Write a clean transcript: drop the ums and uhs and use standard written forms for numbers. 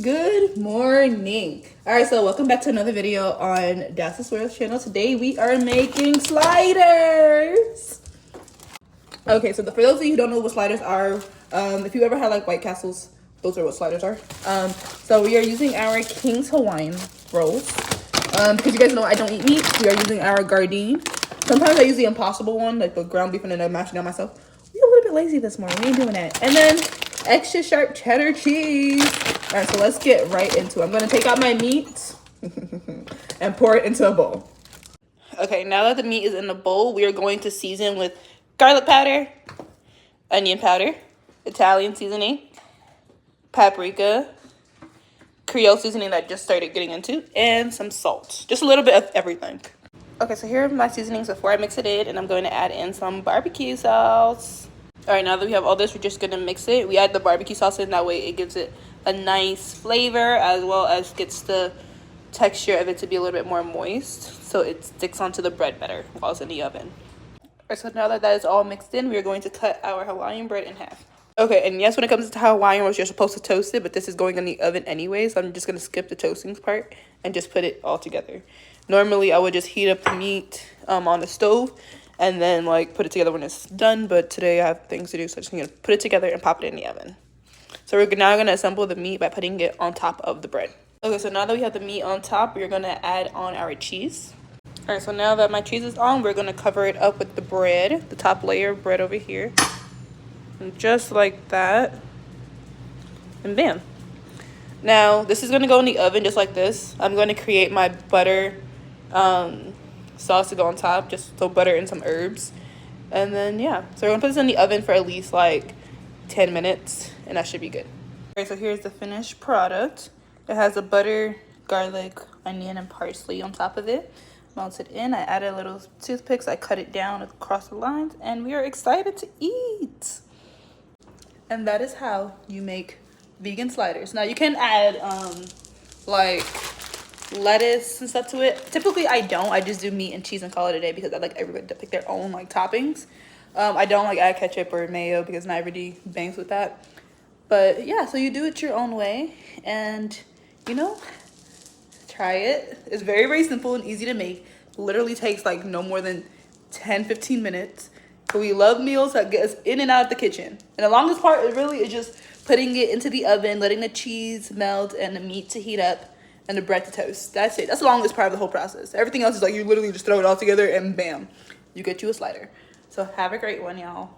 Good morning. All right, so welcome back to another video on DASSAH'S channel. Today we are making sliders. Okay, so for those of you who don't know what sliders are, if you ever had like White Castles, those are what sliders are. So we are using our King's Hawaiian rolls. Because you guys know I don't eat meat, we are using our Gardein. Sometimes I use the Impossible one, like the ground beef, and then I mash it down myself. We're a little bit lazy this morning. We ain't doing that. And then extra sharp cheddar cheese. All right, so let's get right into it. I'm gonna take out my meat and pour it into a bowl. Okay, now that the meat is in the bowl, we are going to season with garlic powder, onion powder, Italian seasoning, paprika, Creole seasoning that I just started getting into, and some salt. Just a little bit of everything. Okay, so here are my seasonings before I mix it in, and I'm going to add in some barbecue sauce. All right, now that we have all this, we're just gonna mix it. We add the barbecue sauce in, that way it gives it a nice flavor as well as gets the texture of it to be a little bit more moist, so it sticks onto the bread better while it's in the oven. All right, so now that that is all mixed in, we are going to cut our Hawaiian bread in half. Okay, and yes, when it comes to Hawaiian rolls, you're supposed to toast it, but this is going in the oven anyway, so I'm just gonna skip the toasting part and just put it all together. Normally, I would just heat up the meat on the stove and then like put it together when it's done, but today I have things to do, so I'm just gonna put it together and pop it in the oven. So we're now gonna assemble the meat by putting it on top of the bread. Okay, so now that we have the meat on top, we're gonna add on our cheese. All right, so now that my cheese is on, we're gonna cover it up with the bread, the top layer of bread over here. And just like that, and bam. Now, this is gonna go in the oven just like this. I'm gonna create my butter sauce to go on top, just so butter and some herbs. And then, yeah, so we're gonna put this in the oven for at least like 10 minutes, and that should be good. Okay, so here's the finished product. It has a butter, garlic, onion, and parsley on top of it. Melted in, I added little toothpicks, I cut it down across the lines, and we are excited to eat. And that is how you make vegan sliders. Now you can add like lettuce and stuff to it. Typically I don't. I just do meat and cheese and call it a day because I like everybody to pick their own like toppings. I don't like add ketchup or mayo because not everybody bangs with that. But yeah, so you do it your own way, and you know, try it. It's very, very simple and easy to make. Literally takes like no more than 10-15 minutes. But we love meals that get us in and out of the kitchen. And the longest part really is just putting it into the oven, letting the cheese melt and the meat to heat up and the bread to toast. That's it. That's the longest part of the whole process. Everything else is like you literally just throw it all together and bam, you get you a slider. So have a great one, y'all.